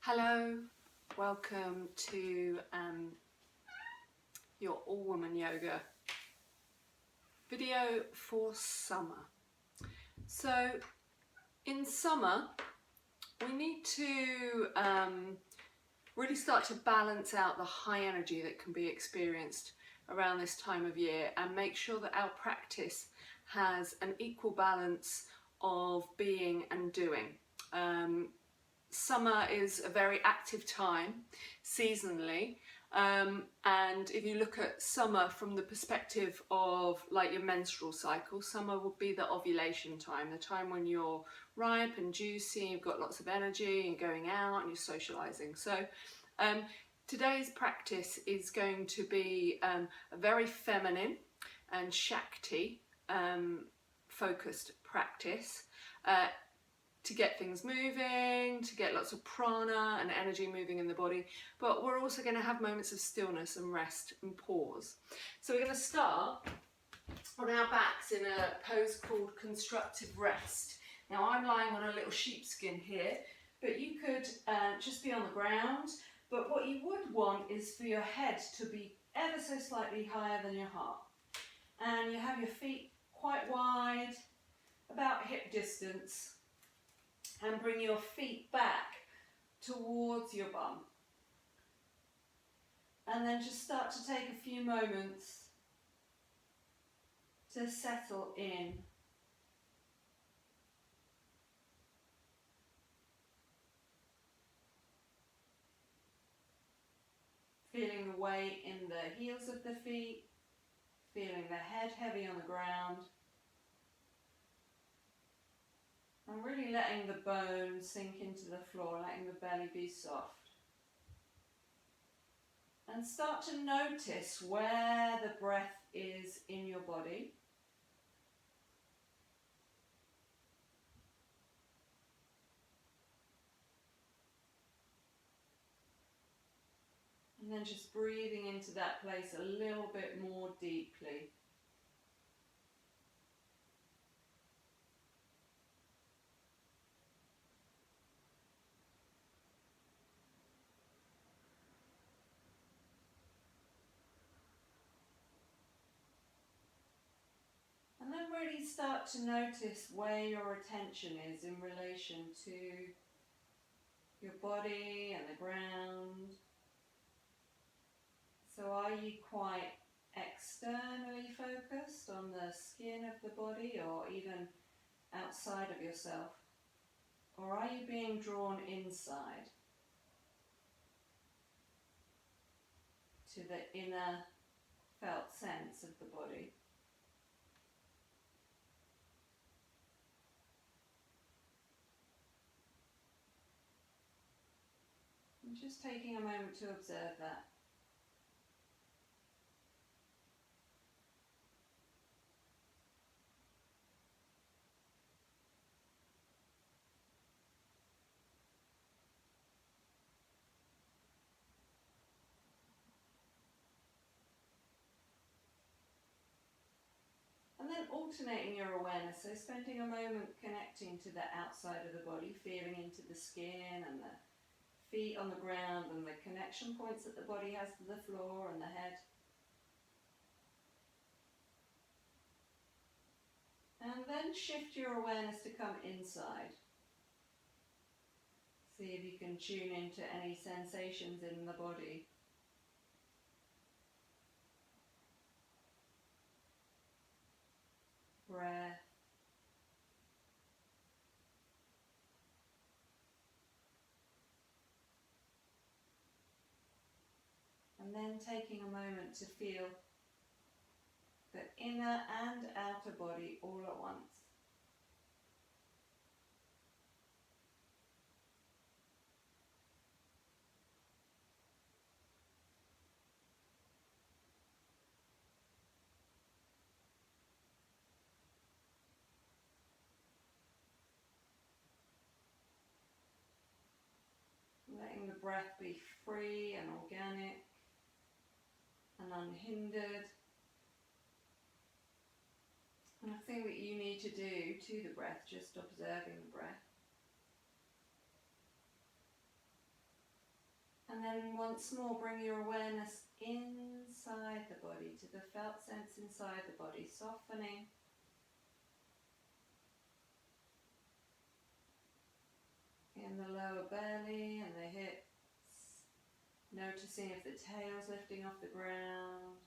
Hello, welcome to your all-woman yoga video for summer. So in summer we need to really start to balance out the high energy that can be experienced around this time of year and make sure that our practice has an equal balance of being and doing. Summer is a very active time seasonally, and if you look at summer from the perspective of like your menstrual cycle, summer would be the ovulation time, the time when you're ripe and juicy, you've got lots of energy and going out and you're socializing. So today's practice is going to be a very feminine and Shakti focused practice to get things moving, to get lots of prana and energy moving in the body, but we're also going to have moments of stillness and rest and pause. So we're going to start on our backs in a pose called constructive rest. Now I'm lying on a little sheepskin here, but you could just be on the ground, but what you would want is for your head to be ever so slightly higher than your heart. And you have your feet quite wide, about hip distance, and bring your feet back towards your bum. And then just start to take a few moments to settle in. Feeling the weight in the heels of the feet, feeling the head heavy on the ground. And really letting the bones sink into the floor, letting the belly be soft. And start to notice where the breath is in your body. And then just breathing into that place a little bit more deeply. And then really start to notice where your attention is in relation to your body and the ground. So are you quite externally focused on the skin of the body or even outside of yourself? Or are you being drawn inside to the inner felt sense of the body? And just taking a moment to observe that. And then alternating your awareness, so spending a moment connecting to the outside of the body, feeling into the skin and the feet on the ground and the connection points that the body has to the floor and the head. And then shift your awareness to come inside. See if you can tune into any sensations in the body. Breath. And then taking a moment to feel the inner and outer body all at once. Letting the breath be free and organic and unhindered. Nothing that you need to do to the breath, just observing the breath. And then once more, bring your awareness inside the body, to the felt sense inside the body, softening. In the lower belly and the hips, noticing if the tail's lifting off the ground.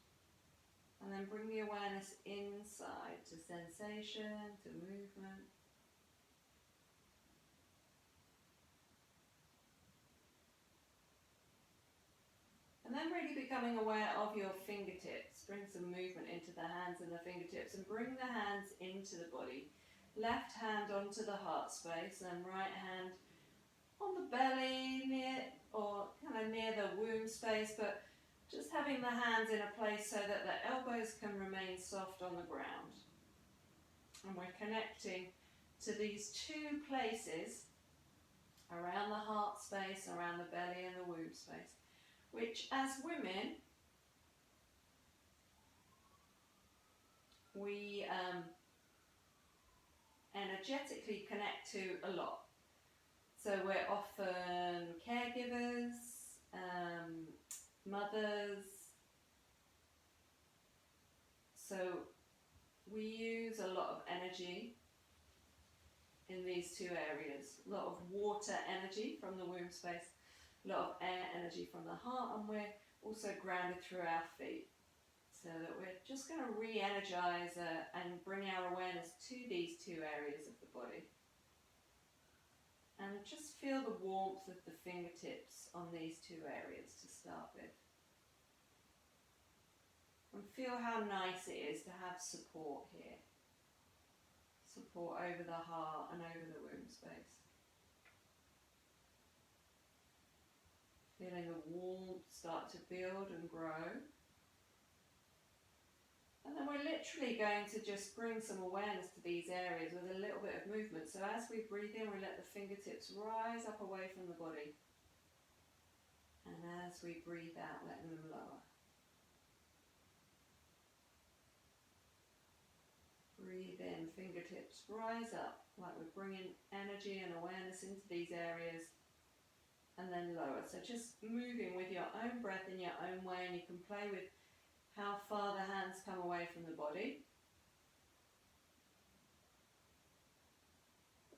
And then bring the awareness inside to sensation, to movement. And then really becoming aware of your fingertips. Bring some movement into the hands and the fingertips, and bring the hands into the body. Left hand onto the heart space and right hand on the belly, near or kind of near the womb space, but just having the hands in a place so that the elbows can remain soft on the ground. And we're connecting to these two places around the heart space, around the belly and the womb space, which as women, we energetically connect to a lot. So we're often caregivers, mothers, so we use a lot of energy in these two areas. A lot of water energy from the womb space, a lot of air energy from the heart, and we're also grounded through our feet. So that we're just going to re-energize and bring our awareness to these two areas of the body. And just feel the warmth of the fingertips on these two areas to start with. And feel how nice it is to have support here. Support over the heart and over the womb space. Feeling the warmth start to build and grow. And then we're literally going to just bring some awareness to these areas with a little bit of movement. So as we breathe in, we let the fingertips rise up away from the body. And as we breathe out, letting them lower. Breathe in, fingertips rise up, like we're bringing energy and awareness into these areas. And then lower. So just moving with your own breath in your own way, and you can play with how far the hands come away from the body.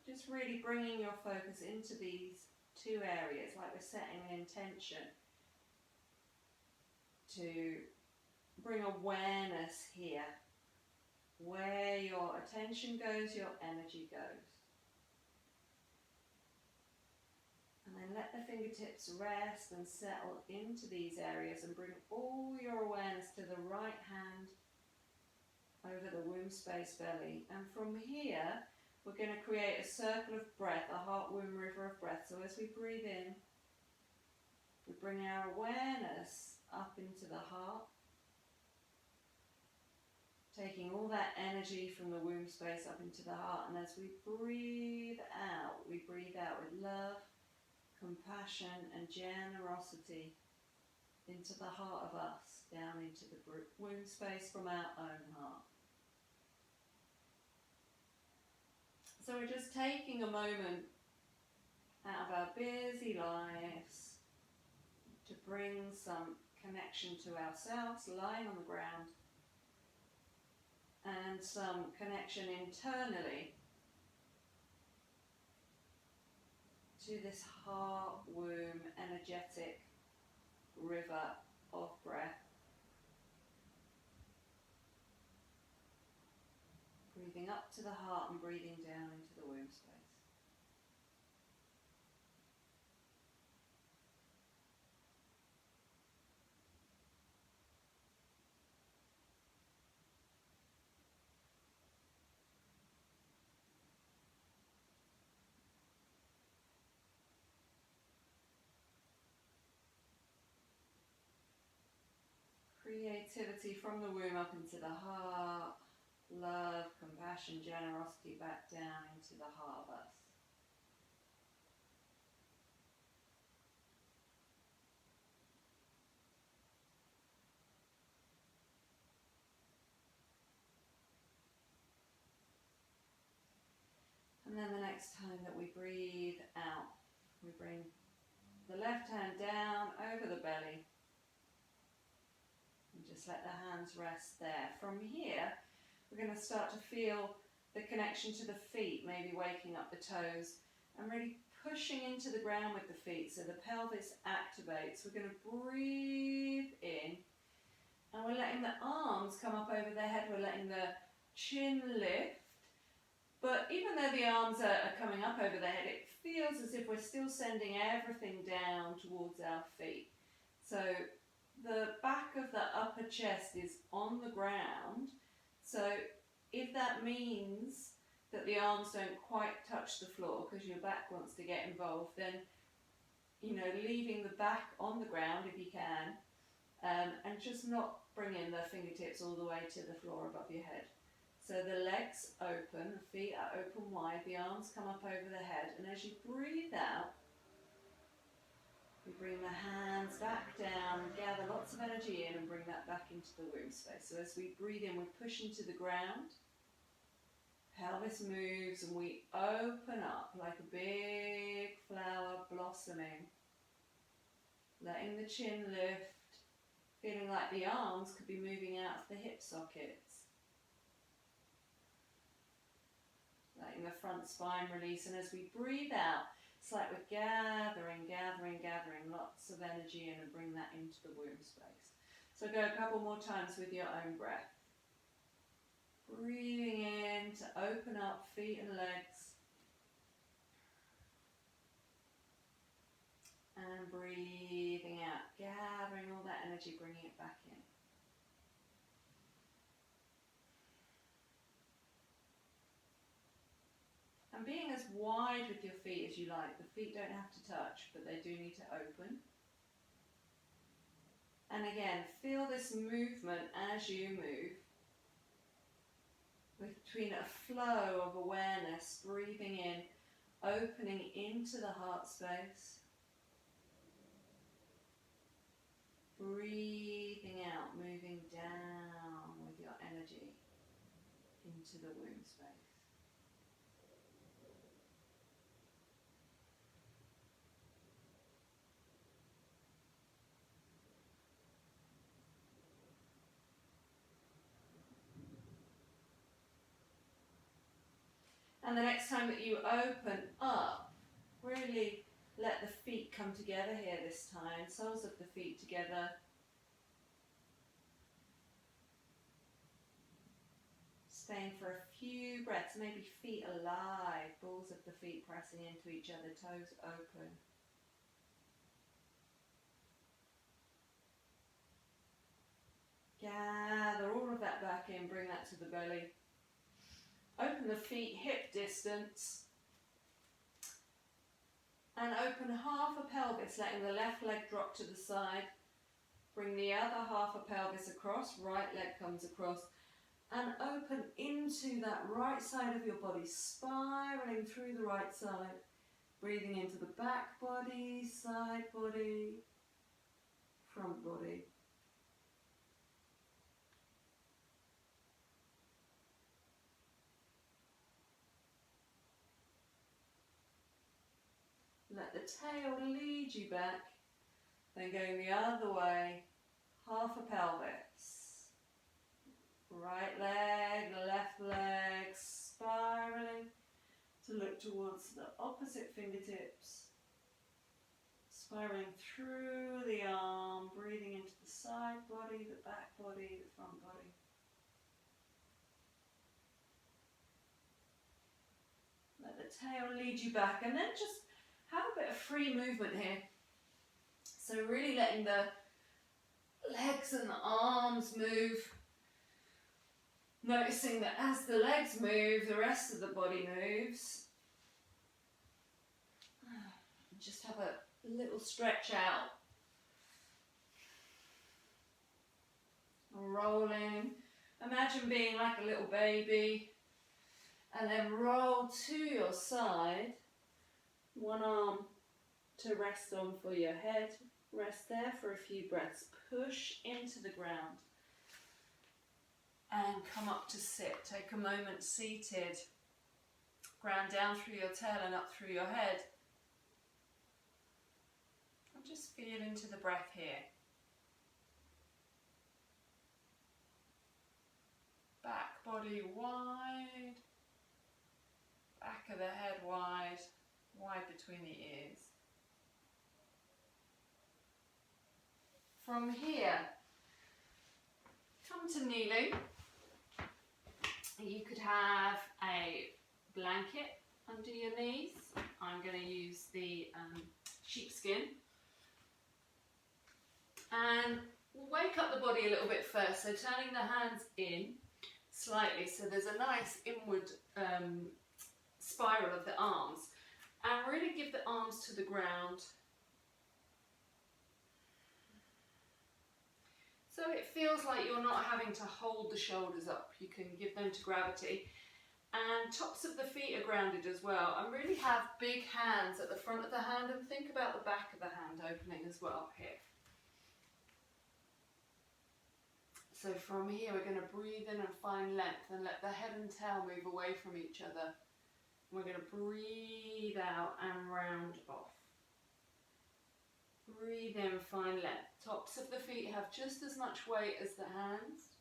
Just really bringing your focus into these two areas, like we're setting an intention to bring awareness here. Where your attention goes, your energy goes. And then let the fingertips rest and settle into these areas, and bring all your awareness to the right hand over the womb space belly. And from here, we're going to create a circle of breath, a heart-womb river of breath. So as we breathe in, we bring our awareness up into the heart, taking all that energy from the womb space up into the heart. And as we breathe out with love, compassion and generosity into the heart of us, down into the womb space from our own heart. So we're just taking a moment out of our busy lives to bring some connection to ourselves, lying on the ground, and some connection internally to this heart-womb energetic river of breath. Breathing up to the heart and breathing down into the womb space. Creativity from the womb up into the heart. Love, compassion, generosity back down into the heart of us. And then the next time that we breathe out, we bring The left hand down over the belly. And just let the hands rest there. From here, we're going to start to feel the connection to the feet, maybe waking up the toes and really pushing into the ground with the feet so the pelvis activates. We're going to breathe in and we're letting the arms come up over the head. We're letting the chin lift. But even though the arms are coming up over the head, it feels as if we're still sending everything down towards our feet. So the back of the upper chest is on the ground. So if that means that the arms don't quite touch the floor because your back wants to get involved, then, you know, leaving the back on the ground if you can, and just not bringing the fingertips all the way to the floor above your head. So the legs open, the feet are open wide, the arms come up over the head, and as you breathe out, we bring the hands back down, gather lots of energy in and bring that back into the womb space. So as we breathe in, we push into the ground, pelvis moves and we open up like a big flower blossoming. Letting the chin lift, feeling like the arms could be moving out of the hip sockets. Letting the front spine release, and as we breathe out, it's like we're gathering lots of energy in and bring that into the womb space. So go a couple more times with your own breath. Breathing in to open up feet and legs. And breathing out, gathering all that energy, bringing it back in. And being as wide with your feet as you like. The feet don't have to touch, but they do need to open. And again, feel this movement as you move. Between a flow of awareness, breathing in, opening into the heart space. Breathing out, moving down with your energy into the womb space. And the next time that you open up, really let the feet come together here this time, soles of the feet together. Staying for a few breaths, maybe feet alive, balls of the feet pressing into each other, toes open. Gather all of that back in, bring that to the belly. Open the feet hip distance. And open half a pelvis, letting the left leg drop to the side. Bring the other half a pelvis across, right leg comes across. And open into that right side of your body, spiraling through the right side. Breathing into the back body, side body, front body. Let the tail lead you back, then going the other way, half a pelvis. Right leg, left leg, spiraling to look towards the opposite fingertips. Spiraling through the arm, breathing into the side body, the back body, the front body. Let the tail lead you back, and then just have a bit of free movement here. So really letting the legs and the arms move. Noticing that as the legs move, the rest of the body moves. Just have a little stretch out. Rolling. Imagine being like a little baby. And then roll to your side. One arm to rest on for your head. Rest there for a few breaths. Push into the ground. And come up to sit. Take a moment seated. Ground down through your tail and up through your head. just feel into the breath here. Back body wide, back of the head wide, wide between the ears. From here, come to kneeling. You could have a blanket under your knees. I'm going to use the sheepskin. And we'll wake up the body a little bit first, so turning the hands in slightly so there's a nice inward spiral of the arms, and really give the arms to the ground. So it feels like you're not having to hold the shoulders up, you can give them to gravity. And tops of the feet are grounded as well. And really have big hands at the front of the hand, and think about the back of the hand opening as well here. So from here we're going to breathe in and find length and let the head and tail move away from each other. We're going to breathe out and round off. Breathe in, find length. Tops of the feet have just as much weight as the hands.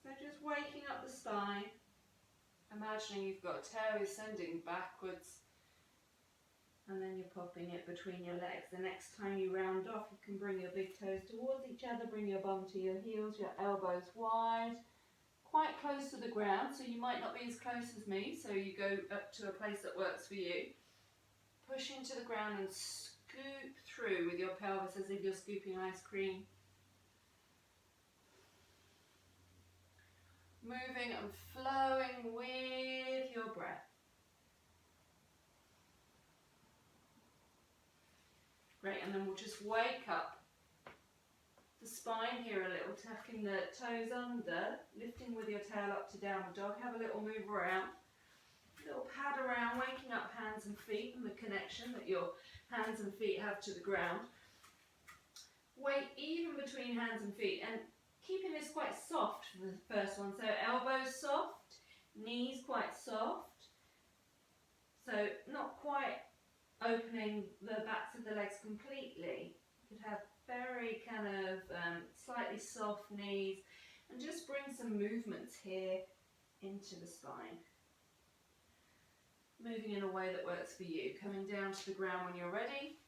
So just waking up the spine, imagining you've got a tail ascending backwards, and then you're popping it between your legs. The next time you round off, you can bring your big toes towards each other, bring your bum to your heels, your elbows wide, quite close to the ground, so you might not be as close as me, so you go up to a place that works for you. Push into the ground and scoop through with your pelvis as if you're scooping ice cream. Moving and flowing with your breath. Great, and then we'll just wake up the spine here a little, tucking the toes under, lifting with your tail up to downward dog. Have a little move around, little pad around, waking up hands and feet and the connection that your hands and feet have to the ground. Weight even between hands and feet, and keeping this quite soft for the first one. So elbows soft, knees quite soft. So not quite opening the backs of the legs completely. You could have very kind of slightly soft knees, and just bring some movements here into the spine. Moving in a way that works for you. Coming down to the ground when you're ready.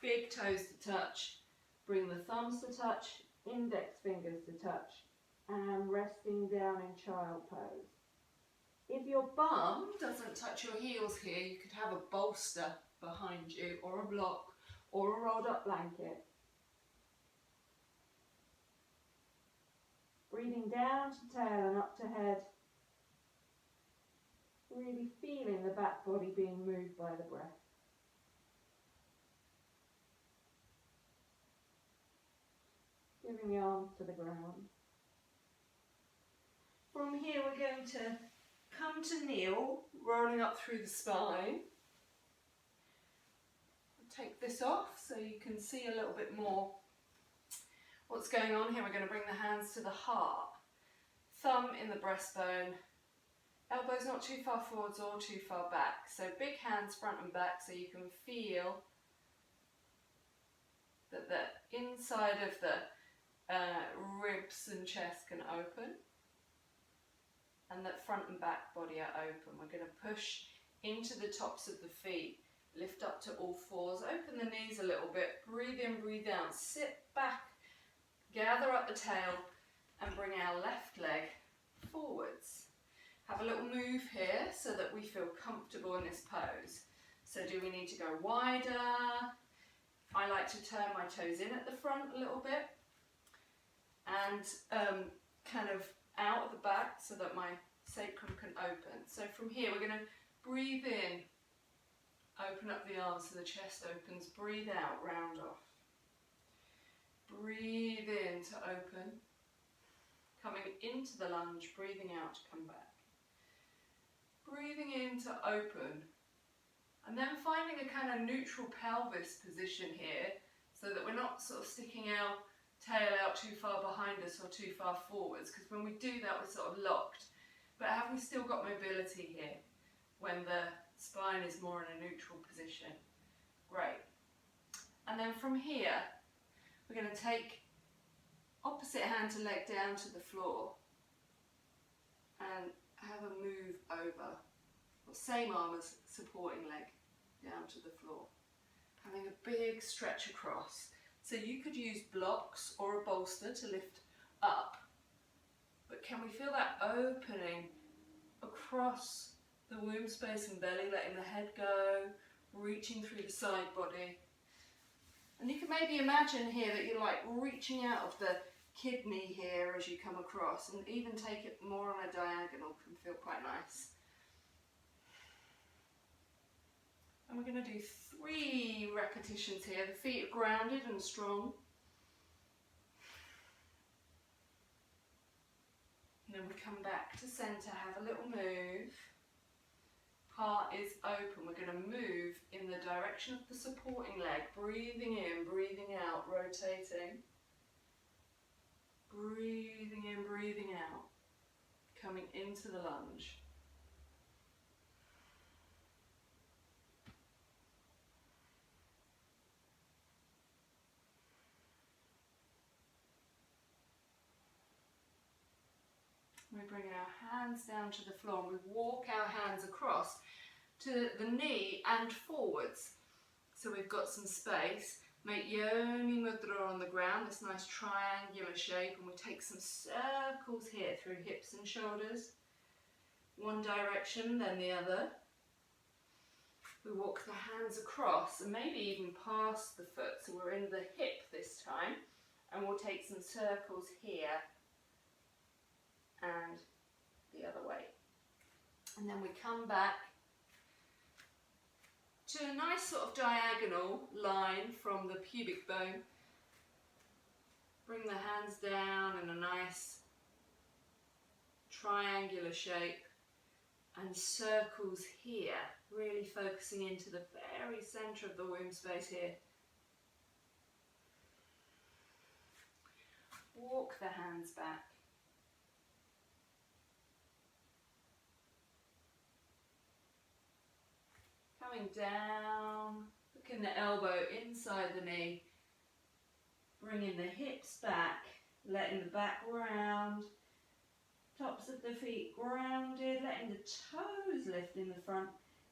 Big toes to touch. Bring the thumbs to touch, index fingers to touch, and resting down in child pose. If your bum doesn't touch your heels here, you could have a bolster behind you, or a block, or a rolled up blanket. Breathing down to tail and up to head. Really feeling the back body being moved by the breath. Giving the arms to the ground. From here we're going to come to kneel, rolling up through the spine. Take this off so you can see a little bit more what's going on here. We're going to bring the hands to the heart, thumb in the breastbone, elbows not too far forwards or too far back. So big hands front and back, so you can feel that the inside of the ribs and chest can open, and that front and back body are open. We're going to push into the tops of the feet, lift up to all fours, open the knees a little bit, breathe in, breathe out, sit back, gather up the tail, and bring our left leg forwards. Have a little move here so that we feel comfortable in this pose. So do we need to go wider? I like to turn my toes in at the front a little bit, and kind of out at the back so that my sacrum can open. So from here we're going to breathe in, open up the arms so the chest opens, breathe out, round off. Breathe in to open, coming into the lunge, breathing out to come back. Breathing in to open, and then finding a kind of neutral pelvis position here so that we're not sort of sticking our tail out too far behind us or too far forwards, because when we do that we're sort of locked. But have we still got mobility here when the Spine is more in a neutral position. Great. And then from here, we're going to take opposite hand to leg down to the floor and have a move over. Well, same arm as supporting leg down to the floor. Having a big stretch across. So you could use blocks or a bolster to lift up. But can we feel that opening across the womb space and belly, letting the head go, reaching through the side body. And you can maybe imagine here that you're like reaching out of the kidney here as you come across, and even take it more on a diagonal can feel quite nice. And we're going to do 3 repetitions here. The feet are grounded and strong. And then we come back to centre, have a little move. Heart is open. We're going to move in the direction of the supporting leg. Breathing in, breathing out, rotating. Breathing in, breathing out. Coming into the lunge. We bring our hands down to the floor and we walk our hands across to the knee and forwards. So we've got some space. Make Yoni Mudra on the ground, this nice triangular shape, and we take some circles here through hips and shoulders. One direction, then the other. We walk the hands across and maybe even past the foot, so we're in the hip this time. And we'll take some circles here and the other way. And then we come back to a nice sort of diagonal line from the pubic bone. Bring the hands down in a nice triangular shape and circles here, really focusing into the very centre of the womb space here. Walk the hands back. Coming down, hooking the elbow inside the knee, bringing the hips back, letting the back round, tops of the feet grounded, letting the toes lift in the front,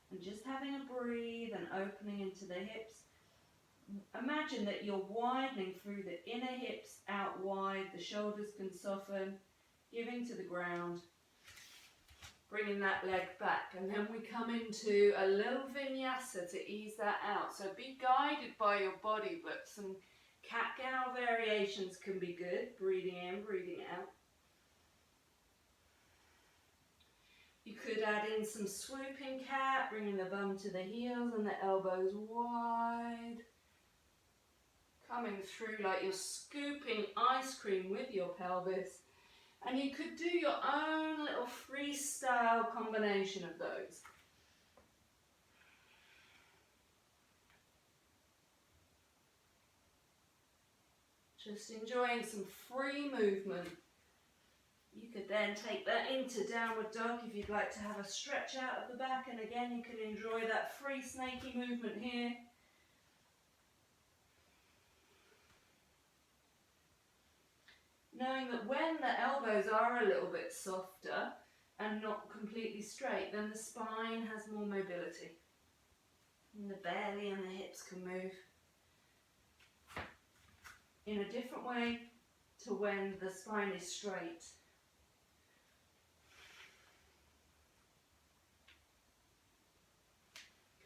and just having a breathe and opening into the hips. Imagine that you're widening through the inner hips out wide, the shoulders can soften, giving to the ground. Bringing that leg back, and then we come into a little vinyasa to ease that out. So be guided by your body, but some cat-cow variations can be good. Breathing in, breathing out. You could add in some swooping cat, bringing the bum to the heels and the elbows wide. Coming through like you're scooping ice cream with your pelvis. And you could do your own little freestyle combination of those. Just enjoying some free movement. You could then take that into downward dog if you'd like to have a stretch out of the back. And again, you could enjoy that free snaky movement here. Knowing that when the elbows are a little bit softer and not completely straight, then the spine has more mobility. And the belly and the hips can move in a different way to when the spine is straight.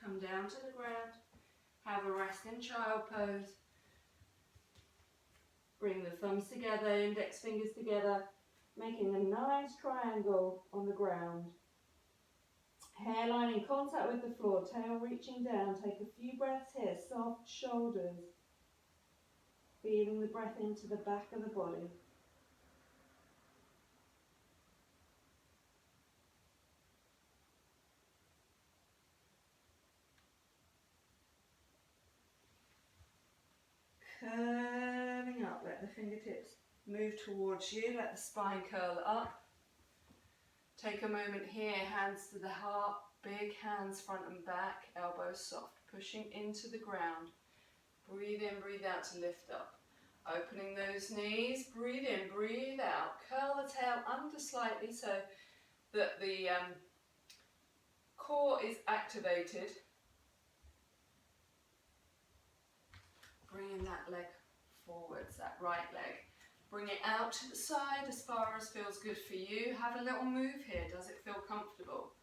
Come down to the ground, have a resting child pose. Bring the thumbs together, index fingers together, making a nice triangle on the ground. Hairline in contact with the floor, tail reaching down. Take a few breaths here, soft shoulders. Feeling the breath into the back of the body. Curling up, let the fingertips move towards you, let the spine curl up. Take a moment here, hands to the heart, Big hands front and back, elbows soft, pushing into the ground. Breathe in, breathe out to lift up. Opening those knees, breathe in, breathe out. Curl the tail under slightly so that the core is activated. Bringing that leg forwards, that right leg. Bring it out to the side as far as feels good for you. Have a little move here. Does it feel comfortable?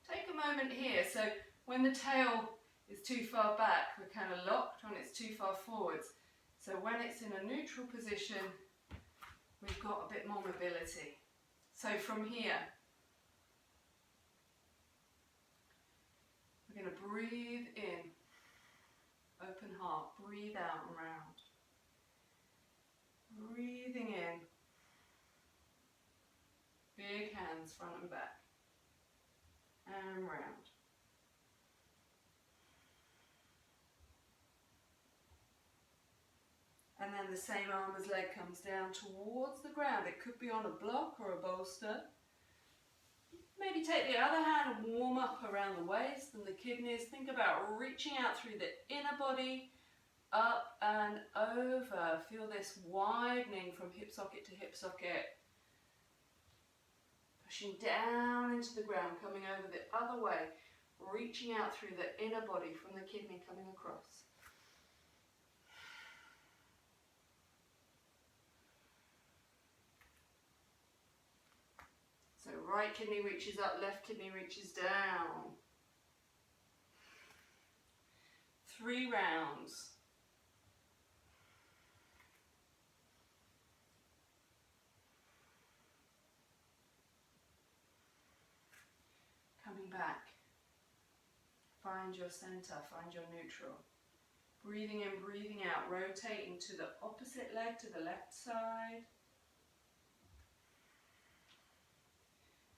Take a moment here. So when the tail is too far back, we're kind of locked. When it's too far forwards. So when it's in a neutral position, we've got a bit more mobility. So from here, we're going to breathe in, open heart, breathe out and round. Breathing in, big hands front and back, and round. And then the same arm as leg comes down towards the ground. It could be on a block or a bolster. Maybe take the other hand and warm up around the waist and the kidneys. Think about reaching out through the inner body, up and over. Feel this widening from hip socket to hip socket. Pushing down into the ground, coming over the other way. Reaching out through the inner body from the kidney coming across. So right kidney reaches up, left kidney reaches down. 3 rounds. Coming back. Find your center, find your neutral. Breathing in, breathing out, rotating to the opposite leg, to the left side.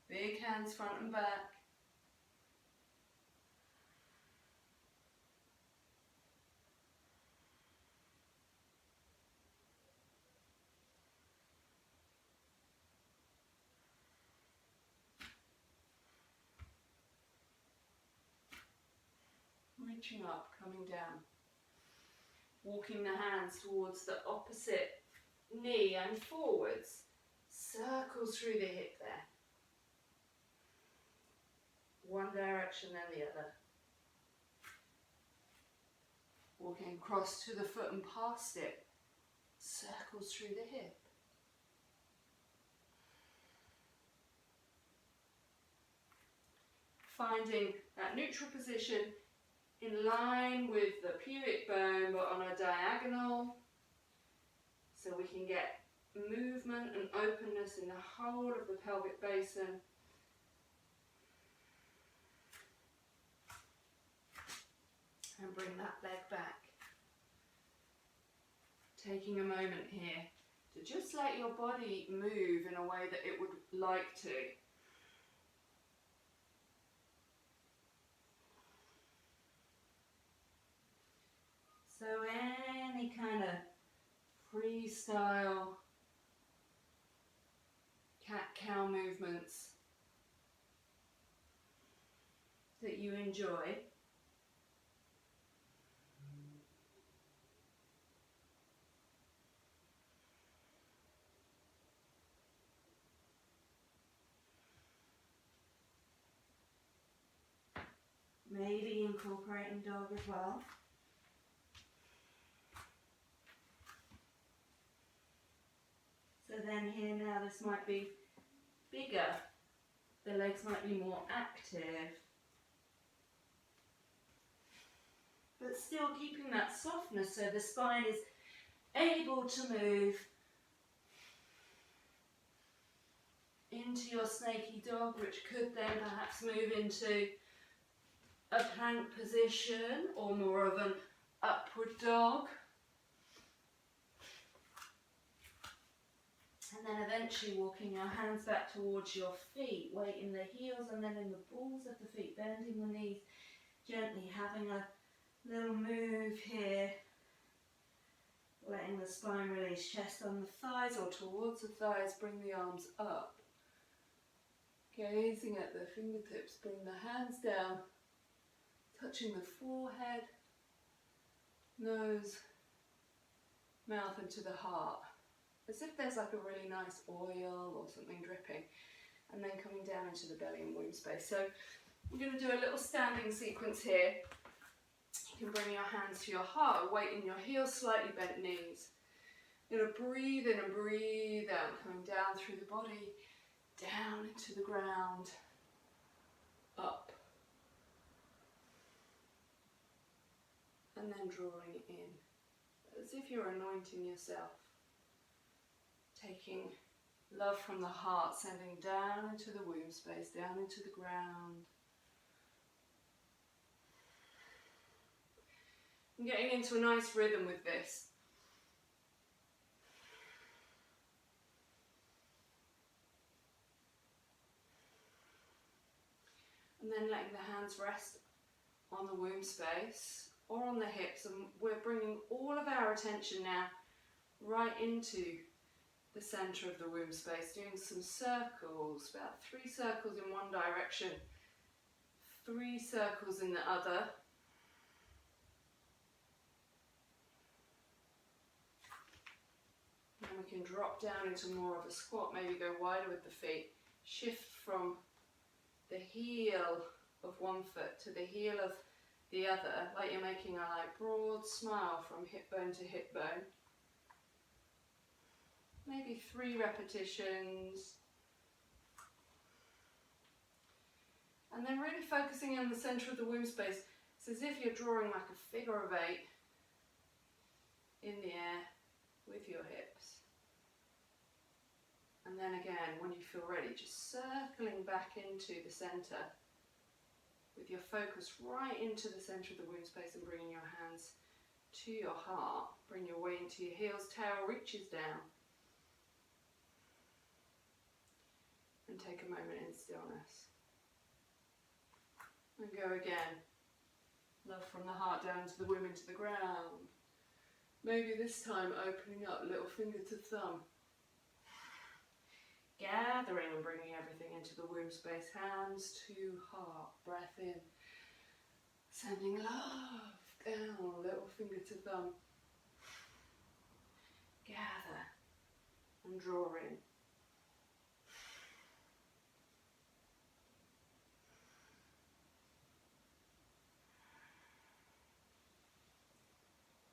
Big hands front and back. Reaching up, coming down. Walking the hands towards the opposite knee and forwards. Circles through the hip there. One direction then the other. Walking across to the foot and past it. Circles through the hip. Finding that neutral position in line with the pubic bone but on a diagonal, so we can get movement and openness in the whole of the pelvic basin. And bring that leg back. Taking a moment here to just let your body move in a way that it would like to. So any kind of freestyle cat-cow movements that you enjoy. Maybe incorporating dog as well. So then here now this might be bigger. The legs might be more active. But still keeping that softness so the spine is able to move into your snaky dog, which could then perhaps move into a plank position or more of an upward dog. And then eventually walking your hands back towards your feet, weight in the heels and then in the balls of the feet, bending the knees gently, having a little move here, letting the spine release, chest on the thighs or towards the thighs, bring the arms up. Gazing at the fingertips, bring the hands down, touching the forehead, nose, mouth into the heart, as if there's like a really nice oil or something dripping, and then coming down into the belly and womb space. So we're going to do a little standing sequence here. You can bring your hands to your heart, weight in your heels, slightly bent knees. You're going to breathe in and breathe out, coming down through the body, down into the ground, up, and then drawing in, as if you're anointing yourself, taking love from the heart, sending down into the womb space, down into the ground. And getting into a nice rhythm with this. And then letting the hands rest on the womb space or on the hips, and we're bringing all of our attention now right into the center of the womb space, doing some circles, about 3 circles in one direction, 3 circles in the other. And we can drop down into more of a squat, maybe go wider with the feet, shift from the heel of one foot to the heel of the other, like you're making a broad smile from hip bone to hip bone. Maybe 3 repetitions. And then really focusing on the center of the womb space. It's as if you're drawing like a figure of 8 in the air with your hips. And then again, when you feel ready, just circling back into the center with your focus right into the center of the womb space and bringing your hands to your heart. Bring your weight into your heels, tail reaches down. And take a moment in stillness. And go again. Love from the heart down to the womb, into the ground. Maybe this time opening up, little finger to thumb. Gathering and bringing everything into the womb space, hands to heart, breath in, sending love down, little finger to thumb. Gather and draw in.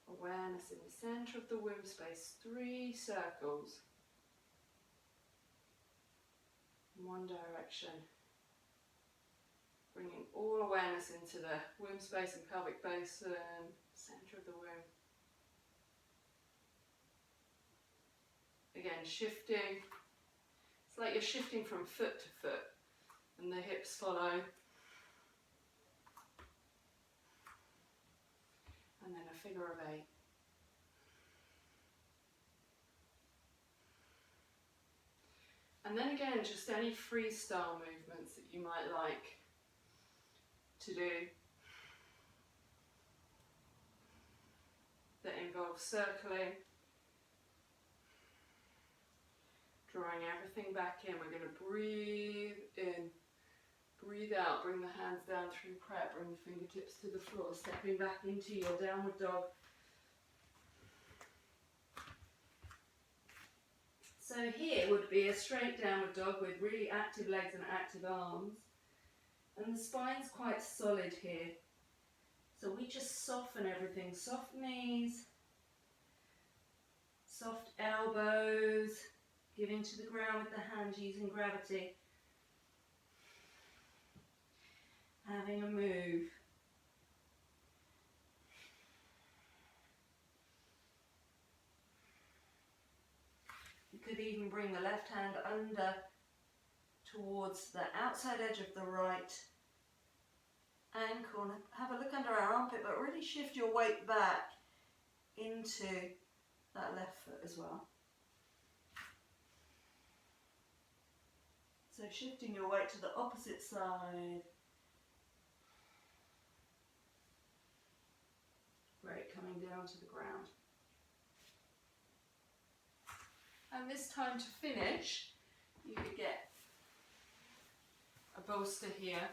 Awareness in the center of the womb space, 3 circles. In one direction, bringing all awareness into the womb space and pelvic basin, center of the womb. Again, shifting. It's like you're shifting from foot to foot, and the hips follow. And then a figure of 8. And then again, just any freestyle movements that you might like to do that involve circling, drawing everything back in. We're going to breathe in, breathe out, bring the hands down through prayer, bring the fingertips to the floor, stepping back into your downward dog. So here would be a straight downward dog with really active legs and active arms. And the spine's quite solid here. So we just soften everything. Soft knees, soft elbows, giving to the ground with the hands using gravity. Having a move. You could even bring the left hand under towards the outside edge of the right ankle. Have a look under our armpit, but really shift your weight back into that left foot as well. So shifting your weight to the opposite side. Great, coming down to the ground. And this time to finish, you could get bolster here.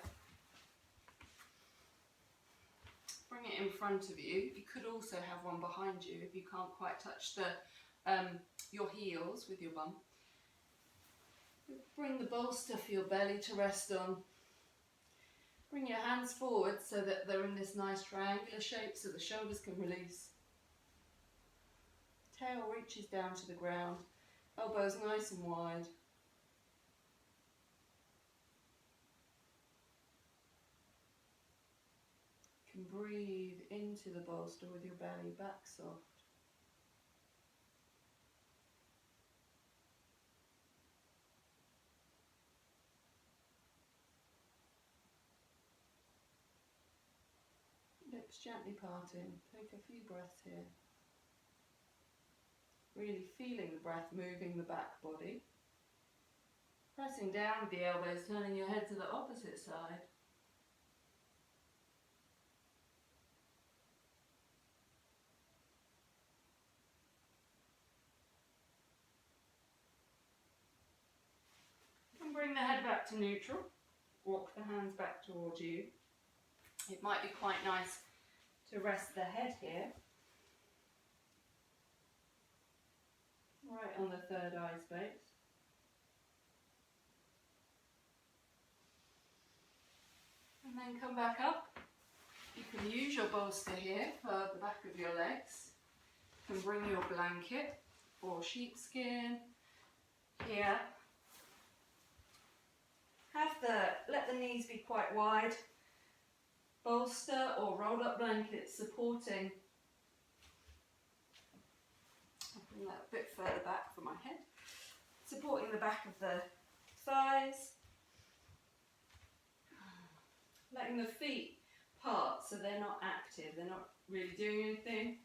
Bring it in front of you. You could also have one behind you if you can't quite touch the your heels with your bum. Bring the bolster for your belly to rest on. Bring your hands forward so that they're in this nice triangular shape so the shoulders can release. Tail reaches down to the ground. Elbows nice and wide. You can breathe into the bolster with your belly back soft. Lips gently parting. Take a few breaths here. Really feeling the breath moving the back body. Pressing down with the elbows, turning your head to the opposite side. You can bring the head back to neutral. Walk the hands back towards you. It might be quite nice to rest the head here. Right on the third eye space. And then come back up. You can use your bolster here for the back of your legs. You can bring your blanket or sheepskin here. Let the knees be quite wide. Bolster or rolled up blanket supporting. I'll bring that a bit further back for my head. Supporting the back of the thighs. Letting the feet part so they're not active, they're not really doing anything.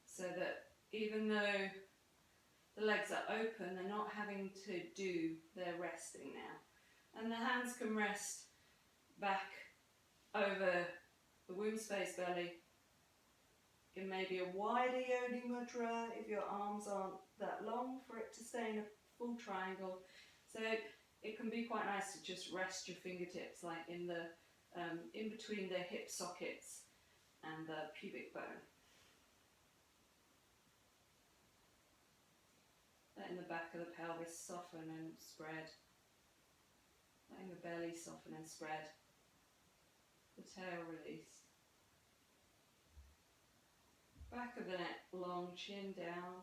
So that even though the legs are open, they're not having to do their resting now. And the hands can rest back over the womb space belly. It may be a wider yoni mudra if your arms aren't that long for it to stay in a full triangle. So it can be quite nice to just rest your fingertips like in the in between the hip sockets and the pubic bone. Letting the back of the pelvis soften and spread. Letting the belly soften and spread. The tail release. Back of the neck long, chin down.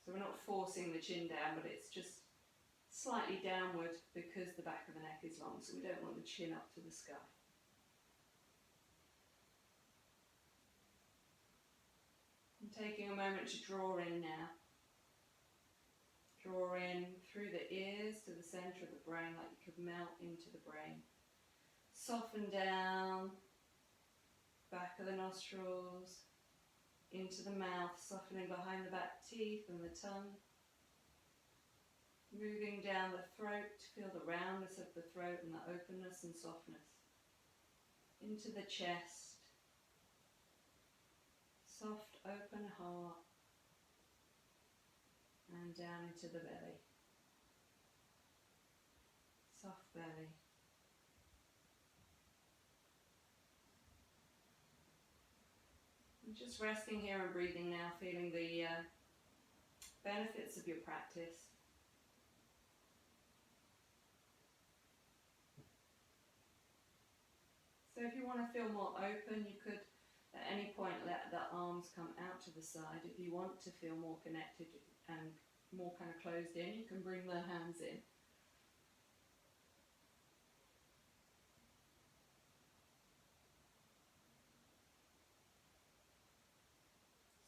So we're not forcing the chin down, but it's just slightly downward because the back of the neck is long, so we don't want the chin up to the sky. And taking a moment to draw in now. Draw in through the ears to the centre of the brain, like you could melt into the brain. Soften down, back of the nostrils, into the mouth, softening behind the back teeth and the tongue. Moving down the throat to feel the roundness of the throat and the openness and softness. Into the chest. Soft, open heart. And down into the belly. Soft belly. And just resting here and breathing now, feeling the benefits of your practice. So if you want to feel more open, you could at any point let the arms come out to the side. If you want to feel more connected and more kind of closed in, you can bring the hands in.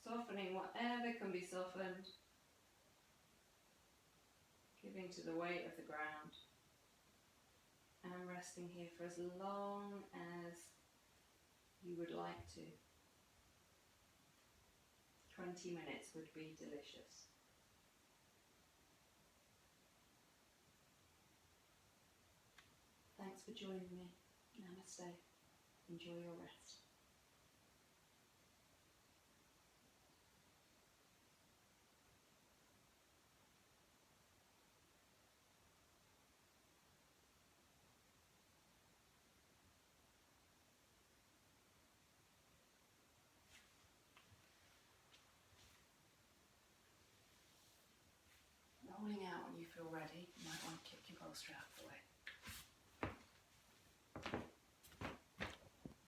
Softening whatever can be softened. Giving to the weight of the ground. And resting here for as long as you would like to. 20 minutes would be delicious. Thanks for joining me. Namaste. Enjoy your rest. post-rap.